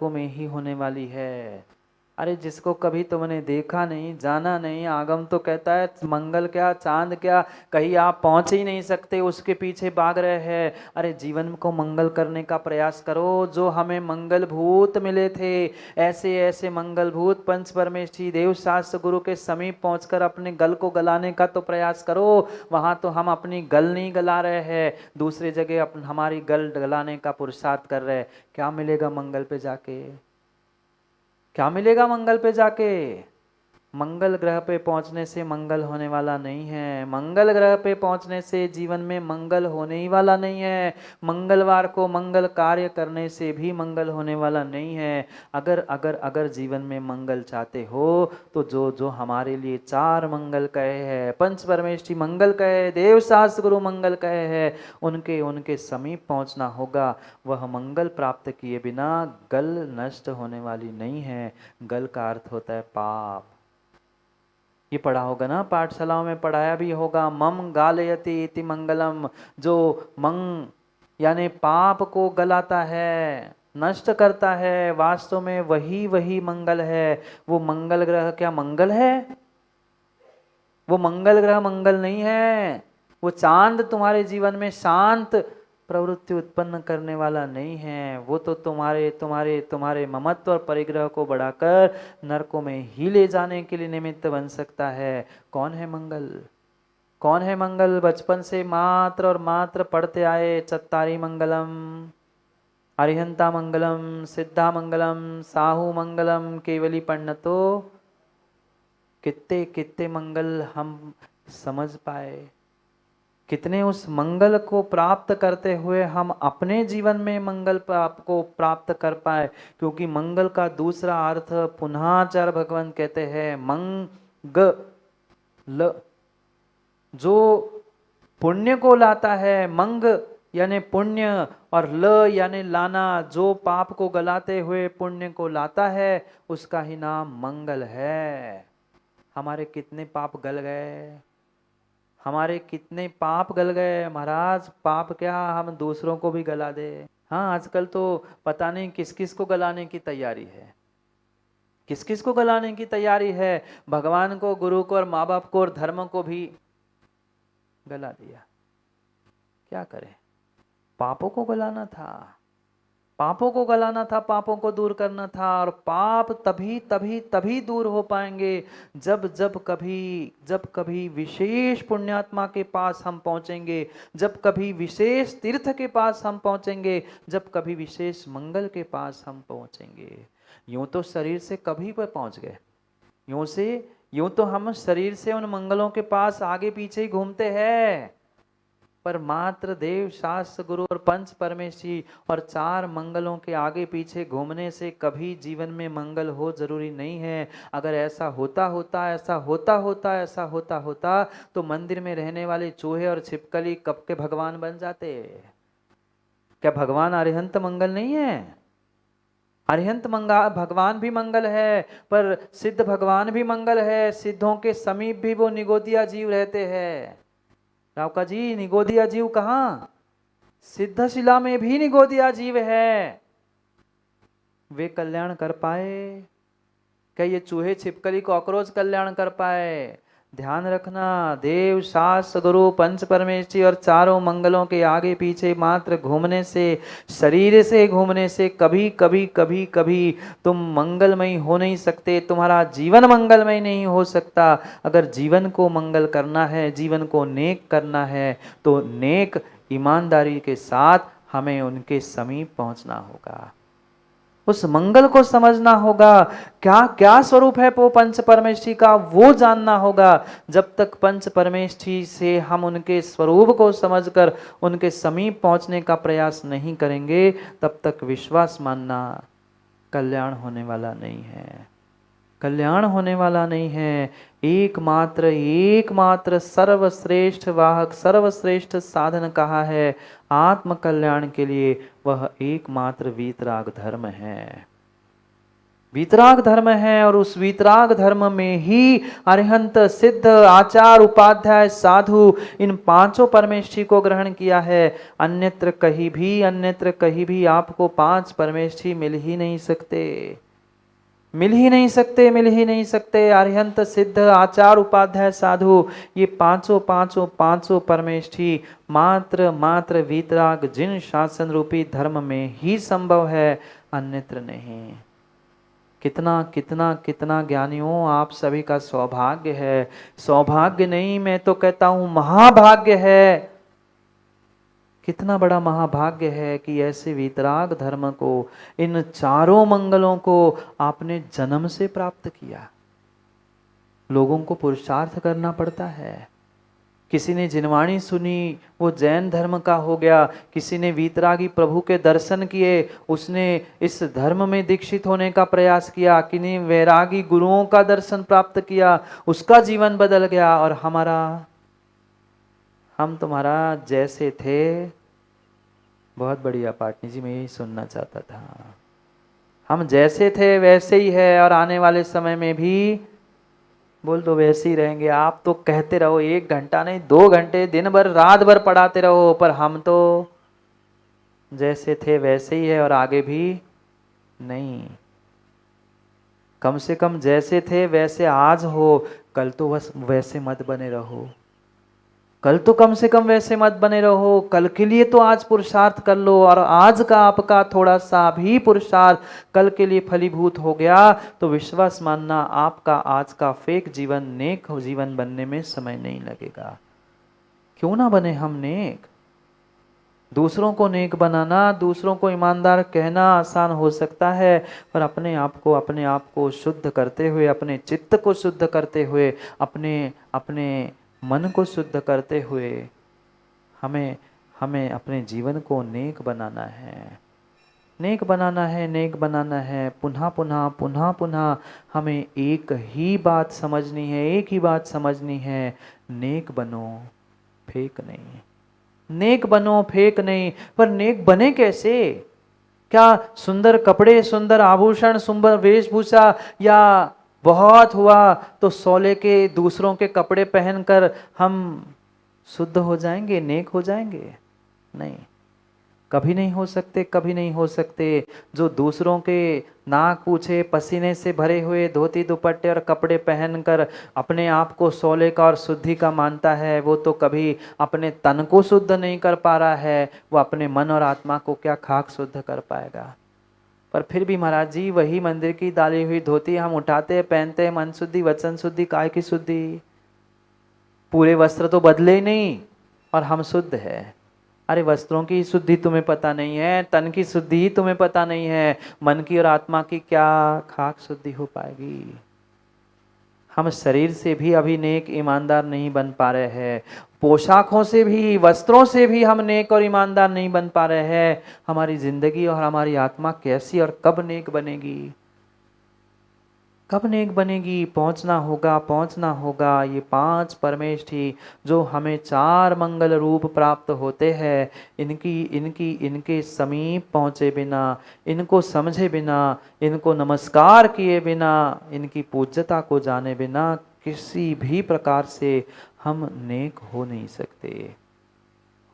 नरकों में ही होने वाली है। अरे जिसको कभी तुमने देखा नहीं, जाना नहीं, आगम तो कहता है मंगल क्या चांद क्या, कहीं आप पहुंच ही नहीं सकते, उसके पीछे भाग रहे हैं। अरे जीवन को मंगल करने का प्रयास करो। जो हमें मंगल भूत मिले थे, ऐसे ऐसे मंगल भूत पंच परमेष्ठी देव शास्त्र गुरु के समीप पहुंचकर अपने गल को गलाने का तो प्रयास करो। वहां तो हम अपनी गल नहीं गला रहे हैं, दूसरी जगह हमारी गल गलाने का पुरुषार्थ कर रहे हैं। क्या मिलेगा मंगल पे जाके? क्या मिलेगा मंगल पे जाके? मंगल ग्रह पे पहुंचने से मंगल होने वाला नहीं है। मंगल ग्रह पे पहुंचने से जीवन में मंगल होने ही वाला नहीं है। मंगलवार को मंगल कार्य करने से भी मंगल होने वाला नहीं है। अगर अगर अगर जीवन में मंगल चाहते हो तो जो जो हमारे लिए चार मंगल कहे हैं, पंच परमेष्ठी मंगल कहे, देव शास्त्र गुरु मंगल कहे हैं, उनके उनके समीप पहुंचना होगा। वह मंगल प्राप्त किए बिना गल नष्ट होने वाली नहीं है। गल का अर्थ होता है पाप। ये पढ़ा होगा ना, पाठशालाओं में पढ़ाया भी होगा। मम गालयति इति मंगलम, जो मंग यानी पाप को गलाता है, नष्ट करता है, वास्तव में वही वही मंगल है। वो मंगल ग्रह क्या मंगल है? वो मंगल ग्रह मंगल नहीं है। वो चांद तुम्हारे जीवन में शांत प्रवृत्ति उत्पन्न करने वाला नहीं है। वो तो तुम्हारे तुम्हारे तुम्हारे ममत्व और परिग्रह को बढ़ाकर नरकों में ही ले जाने के लिए निमित्त बन सकता है। कौन है मंगल? कौन है मंगल? बचपन से मात्र और मात्र पढ़ते आए, चत्तारी मंगलम, अरिहंता मंगलम, सिद्धा मंगलम, साहू मंगलम, केवली पन्नतो। कितने कितने मंगल हम समझ पाए, कितने उस मंगल को प्राप्त करते हुए हम अपने जीवन में मंगल को प्राप्त कर पाए। क्योंकि मंगल का दूसरा अर्थ पुनःचार भगवान कहते हैं मंगल, जो पुण्य को लाता है। मंग यानी पुण्य और ल यानी लाना, जो पाप को गलाते हुए पुण्य को लाता है उसका ही नाम मंगल है। हमारे कितने पाप गल गए, हमारे कितने पाप गल गए महाराज। पाप क्या, हम दूसरों को भी गला दे। हाँ, आजकल तो पता नहीं किस किस को गलाने की तैयारी है, किस किस को गलाने की तैयारी है। भगवान को, गुरु को और माँ बाप को और धर्म को भी गला दिया। क्या करें? पापों को गलाना था, पापों को गलाना था, पापों को दूर करना था। और पाप तभी तभी तभी दूर हो पाएंगे जब कभी विशेष पुण्यात्मा के पास हम पहुंचेंगे, जब कभी विशेष तीर्थ के पास हम पहुंचेंगे, जब कभी विशेष मंगल के पास हम पहुंचेंगे। यूं तो शरीर से कभी पर पहुंच गए, यूं तो हम शरीर से उन मंगलों के पास आगे पीछे ही घूमते हैं, पर मात्र देव शास्त्र गुरु और पंच परमेष्ठी और चार मंगलों के आगे पीछे घूमने से कभी जीवन में मंगल हो जरूरी नहीं है। अगर ऐसा होता तो मंदिर में रहने वाले चूहे और छिपकली कब के भगवान बन जाते। क्या भगवान अरिहंत मंगल नहीं है? अरिहंत भगवान भी मंगल है, पर सिद्ध भगवान भी मंगल है। सिद्धों के समीप भी वो निगोदिया जीव रहते हैं। रावका जी, निगोदिया जीव कहाँ? सिद्धशिला में भी निगोदिया जीव है। वे कल्याण कर पाए क्या? ये चूहे छिपकली कॉकरोच कल्याण कर पाए? ध्यान रखना, देव शास्त्र गुरु पंच परमेष्ठी और चारों मंगलों के आगे पीछे मात्र घूमने से, शरीर से घूमने से कभी कभी कभी कभी तुम मंगलमय हो नहीं सकते। तुम्हारा जीवन मंगलमय नहीं हो सकता। अगर जीवन को मंगल करना है, जीवन को नेक करना है, तो नेक ईमानदारी के साथ हमें उनके समीप पहुंचना होगा, उस मंगल को समझना होगा। क्या क्या स्वरूप है वो पंच परमेष्ठी का, वो जानना होगा। जब तक पंच परमेष्ठी से हम उनके स्वरूप को समझकर उनके समीप पहुंचने का प्रयास नहीं करेंगे, तब तक विश्वास मानना कल्याण होने वाला नहीं है, कल्याण होने वाला नहीं है। एकमात्र सर्वश्रेष्ठ वाहक, सर्वश्रेष्ठ साधन कहा है आत्म कल्याण के लिए, वह एकमात्र वीतराग धर्म है। वीतराग धर्म है, और उस वीतराग धर्म में ही अरिहंत, सिद्ध, आचार, उपाध्याय, साधु, इन पांचों परमेष्ठी को ग्रहण किया है। अन्यत्र कहीं भी आपको पांच परमेष्ठी मिल ही नहीं सकते, मिल ही नहीं सकते, मिल ही नहीं सकते। अरिहंत, सिद्ध, आचार, उपाध्याय, साधु, ये पांचों पांचों पांचों परमेष्ठी मात्र मात्र वीतराग जिन शासन रूपी धर्म में ही संभव है, अन्यत्र नहीं। कितना कितना कितना ज्ञानियों, आप सभी का सौभाग्य है, सौभाग्य नहीं मैं तो कहता हूं महाभाग्य है। कितना बड़ा महाभाग्य है कि ऐसे वीतराग धर्म को, इन चारों मंगलों को आपने जन्म से प्राप्त किया। लोगों को पुरुषार्थ करना पड़ता है। किसी ने जिनवाणी सुनी, वो जैन धर्म का हो गया। किसी ने वीतरागी प्रभु के दर्शन किए, उसने इस धर्म में दीक्षित होने का प्रयास किया। किन्हीं वैरागी गुरुओं का दर्शन प्राप्त किया, उसका जीवन बदल गया। और हमारा, हम तुम्हारा जैसे थे, बहुत बढ़िया पाटनी जी, मैं यही सुनना चाहता था। हम जैसे थे वैसे ही है, और आने वाले समय में भी बोल दो वैसे ही रहेंगे। आप तो कहते रहो 1 घंटा नहीं 2 घंटे, दिन भर रात भर पढ़ाते रहो, पर हम तो जैसे थे वैसे ही है, और आगे भी नहीं। कम से कम जैसे थे वैसे आज हो, कल तो बस वैसे मत बने रहो। कल तो कम से कम वैसे मत बने रहो, कल के लिए तो आज पुरुषार्थ कर लो। और आज का आपका थोड़ा सा भी पुरुषार्थ कल के लिए फलीभूत हो गया, तो विश्वास मानना आपका आज का फेक जीवन नेक जीवन बनने में समय नहीं लगेगा। क्यों ना बने हम नेक। दूसरों को नेक बनाना, दूसरों को ईमानदार कहना आसान हो सकता है, पर अपने आप को शुद्ध करते हुए, अपने चित्त को शुद्ध करते हुए, अपने मन को शुद्ध करते हुए हमें अपने जीवन को नेक बनाना है, नेक बनाना है, नेक बनाना है। पुनः पुनः पुनः पुनः हमें एक ही बात समझनी है, एक ही बात समझनी है, नेक बनो फेक नहीं, नेक बनो फेक नहीं। पर नेक बने कैसे? क्या सुंदर कपड़े, सुंदर आभूषण, सुंदर वेशभूषा, या बहुत हुआ तो सोले के दूसरों के कपड़े पहनकर हम शुद्ध हो जाएंगे, नेक हो जाएंगे? नहीं, कभी नहीं हो सकते, कभी नहीं हो सकते। जो दूसरों के नाक पूछे पसीने से भरे हुए धोती दुपट्टे और कपड़े पहनकर अपने आप को सोले का और शुद्धि का मानता है, वो तो कभी अपने तन को शुद्ध नहीं कर पा रहा है, वो अपने मन और आत्मा को क्या खाक शुद्ध कर पाएगा। पर फिर भी महाराज जी, वही मंदिर की डाली हुई धोती हम उठाते पहनते, मन शुद्धि, वचन शुद्धि, काय की शुद्धि, पूरे वस्त्र तो बदले ही नहीं और हम शुद्ध है। अरे वस्त्रों की शुद्धि तुम्हें पता नहीं है, तन की शुद्धि तुम्हें पता नहीं है, मन की और आत्मा की क्या खाक शुद्धि हो पाएगी। हम शरीर से भी अभी नेक ईमानदार नहीं बन पा रहे हैं, पोशाकों से भी, वस्त्रों से भी हम नेक और ईमानदार नहीं बन पा रहे हैं। हमारी जिंदगी और हमारी आत्मा कैसी और कब नेक बनेगी, कब नेक बनेगी? पहुंचना होगा, पहुंचना होगा। ये 5 परमेष्ठी जो हमें 4 मंगल रूप प्राप्त होते हैं, इनके समीप पहुंचे बिना, इनको समझे बिना, इनको नमस्कार किए बिना, इनकी पूज्यता को जाने बिना किसी भी प्रकार से हम नेक हो नहीं सकते,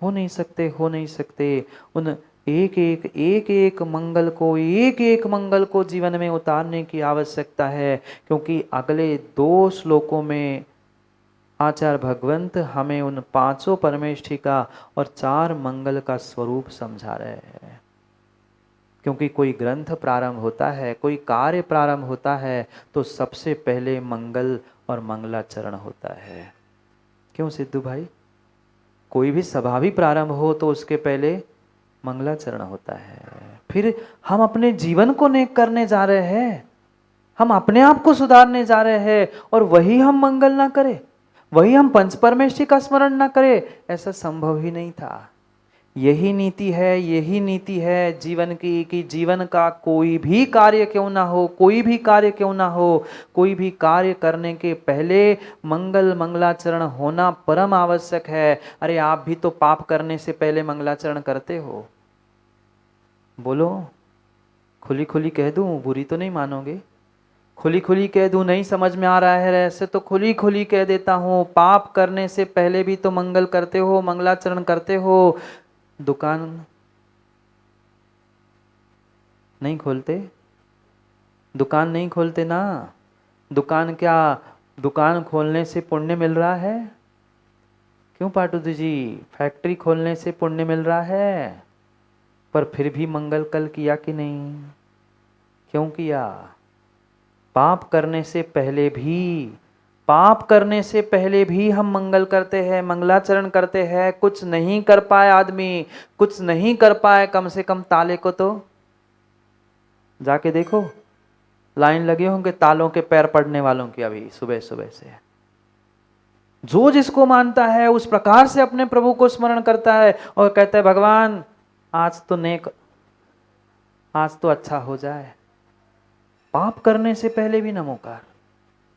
हो नहीं सकते, हो नहीं सकते। उन एक एक मंगल को जीवन में उतारने की आवश्यकता है, क्योंकि अगले 2 श्लोकों में आचार्य भगवंत हमें उन 5 परमेष्ठी का और 4 मंगल का स्वरूप समझा रहे हैं। क्योंकि कोई ग्रंथ प्रारंभ होता है, कोई कार्य प्रारंभ होता है, तो सबसे पहले मंगल और मंगलाचरण होता है। क्यों सिद्धू भाई? कोई भी सभा भी प्रारंभ हो तो उसके पहले मंगलाचरण होता है। फिर हम अपने जीवन को नेक करने जा रहे हैं, हम अपने आप को सुधारने जा रहे हैं, और वही हम मंगल ना करें, वही हम पंच परमेष्ठी का स्मरण ना करें, ऐसा संभव ही नहीं था। यही नीति है, यही नीति है जीवन की, कि जीवन का कोई भी कार्य क्यों ना हो, कोई भी कार्य क्यों ना हो, कोई भी कार्य करने के पहले मंगल मंगलाचरण होना परम आवश्यक है। अरे आप भी तो पाप करने से पहले मंगलाचरण करते हो, बोलो? खुली खुली कह दूं, बुरी तो नहीं मानोगे? खुली खुली कह दूं, नहीं समझ में आ रहा है ऐसे तो खुली खुली कह देता हूँ। पाप करने से पहले भी तो मंगल करते हो, मंगलाचरण करते हो। दुकान नहीं खोलते? दुकान नहीं खोलते ना? दुकान क्या, दुकान खोलने से पुण्य मिल रहा है? क्यों पाटुदी जी, फैक्ट्री खोलने से पुण्य मिल रहा है? पर फिर भी मंगल कल किया कि नहीं? क्यों किया? पाप करने से पहले भी, पाप करने से पहले भी हम मंगल करते हैं, मंगलाचरण करते हैं। कुछ नहीं कर पाए आदमी, कुछ नहीं कर पाए, कम से कम ताले को तो जाके देखो, लाइन लगे होंगे तालों के पैर पड़ने वालों की अभी सुबह सुबह से। जो जिसको मानता है उस प्रकार से अपने प्रभु को स्मरण करता है और कहता है भगवान आज तो नेक, आज तो अच्छा हो जाए। पाप करने से पहले भी नमोकार,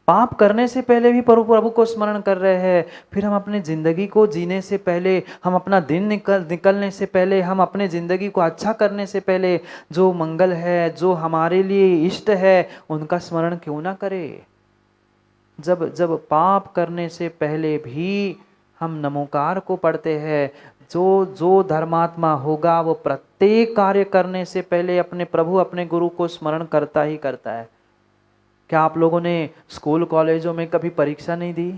पाप करने से पहले भी प्रभु को स्मरण कर रहे हैं। फिर हम अपनी जिंदगी को जीने से पहले, हम अपना दिन निकलने से पहले, हम अपने जिंदगी को अच्छा करने से पहले जो मंगल है, जो हमारे लिए इष्ट है, उनका स्मरण क्यों ना करें? जब जब पाप करने से पहले भी हम नमोकार को पढ़ते हैं, जो जो धर्मात्मा होगा वो प्रत्येक कार्य करने से पहले अपने प्रभु, अपने गुरु को स्मरण करता ही करता है। क्या आप लोगों ने स्कूल कॉलेजों में कभी परीक्षा नहीं दी?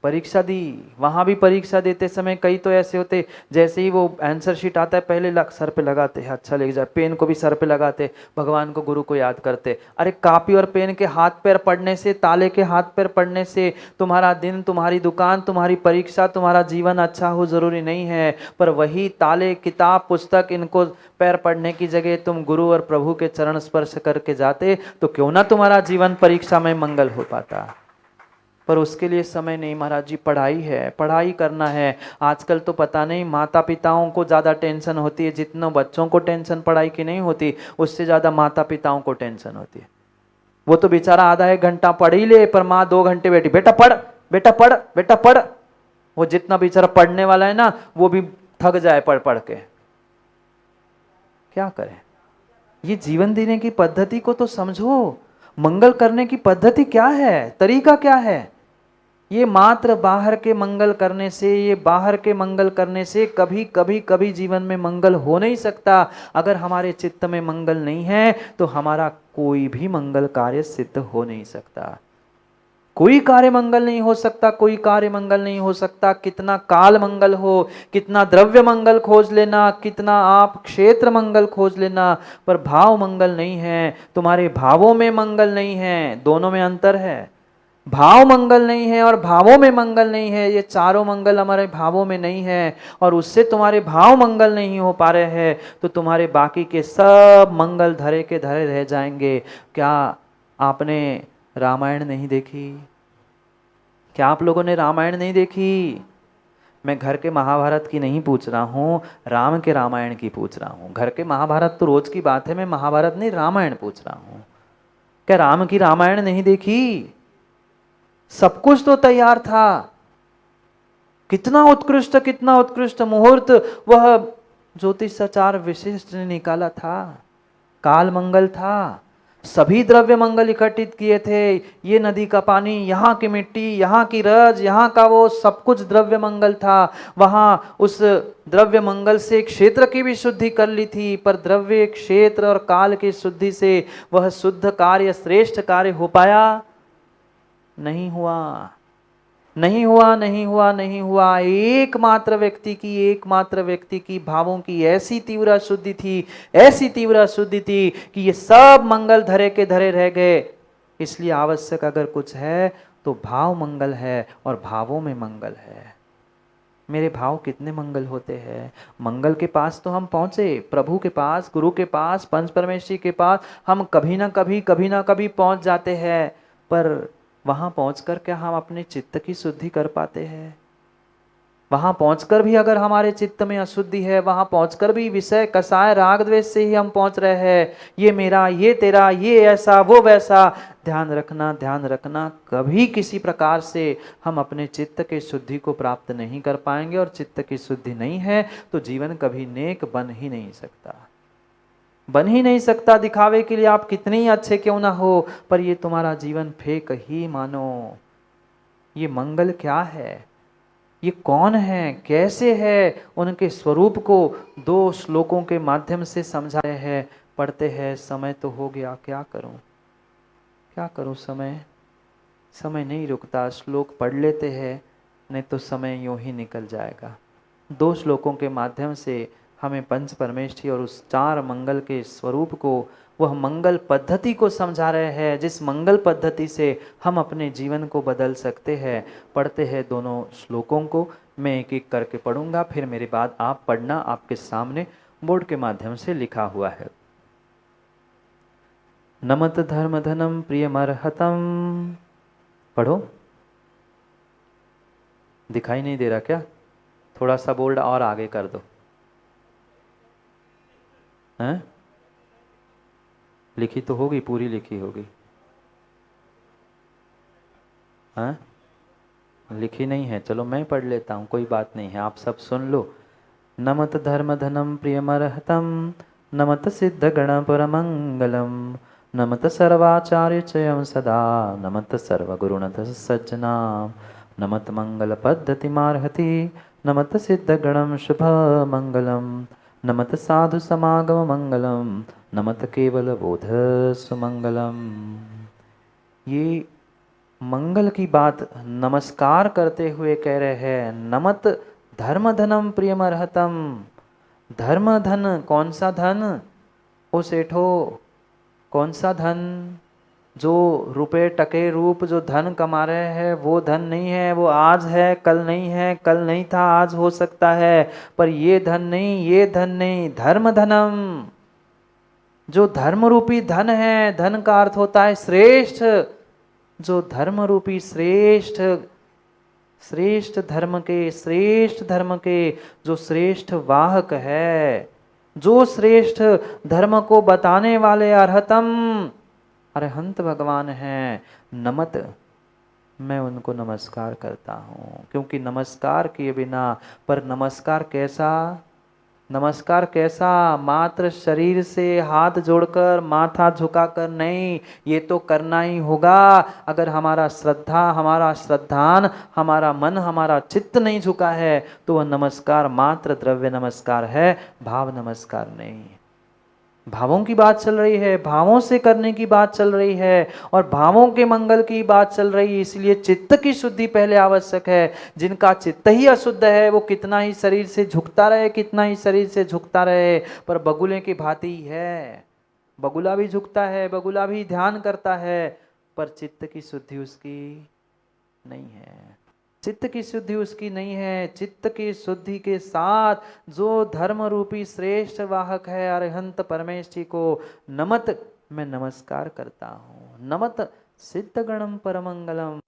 परीक्षा दी। वहां भी परीक्षा देते समय कई तो ऐसे होते, जैसे ही वो आंसर शीट आता है पहले सर पे लगाते हैं, अच्छा लग जाए, पेन को भी सर पे लगाते, भगवान को, गुरु को याद करते। अरे कापी और पेन के हाथ पैर पढ़ने से, ताले के हाथ पैर पढ़ने से तुम्हारा दिन, तुम्हारी दुकान, तुम्हारी परीक्षा, तुम्हारा जीवन अच्छा हो जरूरी नहीं है। पर वही ताले, किताब, पुस्तक, इनको पैर पढ़ने की जगह तुम गुरु और प्रभु के चरण स्पर्श करके जाते तो क्यों ना तुम्हारा जीवन परीक्षा में मंगल हो पाता। पर उसके लिए समय नहीं महाराज जी, पढ़ाई है, पढ़ाई करना है। आजकल तो पता नहीं माता पिताओं को ज़्यादा टेंशन होती है, जितना बच्चों को टेंशन पढ़ाई की नहीं होती, उससे ज़्यादा माता पिताओं को टेंशन होती है। वो तो बेचारा आधा एक घंटा पढ़ ही ले, पर माँ 2 घंटे बैठी, बेटा पढ़, बेटा पढ़, बेटा पढ़। वो जितना बेचारा पढ़ने वाला है ना, वो भी थक जाए पढ़ पढ़ के। क्या करें? ये जीवन जीने की पद्धति को तो समझो। मंगल करने की पद्धति क्या है, तरीका क्या है? ये मात्र बाहर के मंगल करने से, ये बाहर के मंगल करने से कभी कभी कभी जीवन में मंगल हो नहीं सकता। अगर हमारे चित्त में मंगल नहीं है तो हमारा कोई भी मंगल कार्य सिद्ध हो नहीं सकता। कोई कार्य मंगल नहीं हो सकता, कोई कार्य मंगल नहीं हो सकता। कितना काल मंगल हो, कितना द्रव्य मंगल खोज लेना, कितना आप क्षेत्र मंगल खोज लेना, पर भाव मंगल नहीं है। तुम्हारे भावों में मंगल नहीं है, दोनों में अंतर है। भाव मंगल नहीं है और भावों में मंगल नहीं है। ये चारों मंगल हमारे भावों में नहीं है और उससे तुम्हारे भाव मंगल नहीं हो पा रहे हैं तो तुम्हारे बाकी के सब मंगल धरे के धरे रह जाएंगे। क्या आपने रामायण नहीं देखी? क्या आप लोगों ने रामायण नहीं देखी? मैं घर के महाभारत की नहीं पूछ रहा हूँ, राम के रामायण की पूछ रहा हूँ। घर के महाभारत तो रोज की बात है, मैं महाभारत नहीं रामायण पूछ रहा हूँ। क्या राम की रामायण नहीं देखी? सब कुछ तो तैयार था। कितना उत्कृष्ट मुहूर्त वह ज्योतिषाचार विशिष्ट ने निकाला था। काल मंगल था, सभी द्रव्य मंगल इकट्ठित किए थे। ये नदी का पानी, यहाँ की मिट्टी, यहाँ की रज, यहाँ का वो, सब कुछ द्रव्य मंगल था। वहां उस द्रव्य मंगल से क्षेत्र की भी शुद्धि कर ली थी, पर द्रव्य, क्षेत्र और काल की शुद्धि से वह शुद्ध कार्य, श्रेष्ठ कार्य हो पाया? नहीं हुआ, नहीं हुआ, नहीं हुआ, नहीं हुआ। एकमात्र व्यक्ति की भावों की ऐसी तीव्र शुद्धि थी, ऐसी तीव्र शुद्धि थी कि ये सब मंगल धरे के धरे रह गए। इसलिए आवश्यक अगर कुछ है तो भाव मंगल है और भावों में मंगल है। मेरे भाव कितने मंगल होते हैं। मंगल के पास तो हम पहुंचे, प्रभु के पास, गुरु के पास, पंच परमेश्वरी के पास हम कभी ना कभी पहुंच जाते हैं। पर वहां पहुंचकर क्या हम अपने चित्त की शुद्धि कर पाते हैं? वहां पहुंचकर भी अगर हमारे चित्त में अशुद्धि है, वहां पहुंचकर भी विषय, कसाय, राग द्वेष से ही हम पहुंच रहे हैं, ये मेरा, ये तेरा, ये ऐसा, वो वैसा। ध्यान रखना, कभी किसी प्रकार से हम अपने चित्त के शुद्धि को प्राप्त नहीं कर पाएंगे। और चित्त की शुद्धि नहीं है तो जीवन कभी नेक बन ही नहीं सकता। बन ही नहीं सकता। दिखावे के लिए आप कितने ही अच्छे क्यों ना हो, पर ये तुम्हारा जीवन फेक ही मानो। ये मंगल क्या है, ये कौन है, कैसे है, उनके स्वरूप को 2 श्लोकों के माध्यम से समझा रहे हैं। पढ़ते हैं, समय तो हो गया, क्या करूं क्या करूं, समय नहीं रुकता। श्लोक पढ़ लेते हैं, नहीं तो समय यूं ही निकल जाएगा। 2 श्लोकों के माध्यम से हमें पंच परमेष्ठी और उस 4 मंगल के स्वरूप को, वह मंगल पद्धति को समझा रहे हैं, जिस मंगल पद्धति से हम अपने जीवन को बदल सकते हैं। पढ़ते हैं दोनों श्लोकों को, मैं एक एक करके पढ़ूंगा, फिर मेरे बाद आप पढ़ना। आपके सामने बोर्ड के माध्यम से लिखा हुआ है। नमत धर्म धनम प्रियमर्हतम। पढ़ो। दिखाई नहीं दे रहा क्या? थोड़ा सा बोल्ड और आगे कर दो। हैं? लिखी तो होगी, पूरी लिखी होगी। हैं? लिखी नहीं है, चलो मैं पढ़ लेता हूँ, कोई बात नहीं है, आप सब सुन लो। नमत धर्म धनम प्रियमर्हतम, नमत सिद्ध गण परमंगलम, नमत सर्वाचार्य चयम सदा, नमत सर्वगुरुणथ सज्जना, नमत मंगल पद्धति मार्हति, नमत सिद्ध गणम शुभ मंगलम, नमत साधु समागम मंगलम, नमत केवल बोध सुमंगलम। ये मंगल की बात नमस्कार करते हुए कह रहे हैं। नमत धर्म धनम प्रियमर्हतम। धर्म धन, कौन सा धन? ओ सेठो, कौन सा धन? जो रुपए टके रूप जो धन कमा रहे हैं वो धन नहीं है। वो आज है, कल नहीं है, कल नहीं था, आज हो सकता है, पर ये धन नहीं, ये धन नहीं। धर्म धनम, जो धर्म रूपी धन है। धन का अर्थ होता है श्रेष्ठ। जो धर्म रूपी श्रेष्ठ धर्म के जो श्रेष्ठ वाहक है, जो श्रेष्ठ धर्म को बताने वाले अरहतम, अरहंत भगवान हैं। नमत, मैं उनको नमस्कार करता हूँ, क्योंकि नमस्कार किए बिना, पर नमस्कार कैसा? नमस्कार कैसा? मात्र शरीर से हाथ जोड़कर, माथा झुकाकर नहीं, ये तो करना ही होगा। अगर हमारा श्रद्धा, हमारा श्रद्धान, हमारा मन, हमारा चित्त नहीं झुका है, तो वह नमस्कार मात्र द्रव्य नमस्कार है, भाव नमस्कार नहीं। भावों की बात चल रही है, भावों से करने की बात चल रही है, और भावों के मंगल की बात चल रही है। इसलिए चित्त की शुद्धि पहले आवश्यक है। जिनका चित्त ही अशुद्ध है, वो कितना ही शरीर से झुकता रहे, कितना ही शरीर से झुकता रहे, पर बगुले की भांति है। बगुला भी झुकता है, बगुला भी ध्यान करता है, पर चित्त की शुद्धि उसकी नहीं है। चित्त की शुद्धि उसकी नहीं है। चित्त की शुद्धि के साथ जो धर्म रूपी श्रेष्ठ वाहक है अरहंत परमेष्ठी को नमत, मैं नमस्कार करता हूँ। नमत सिद्ध गणम परमंगलम।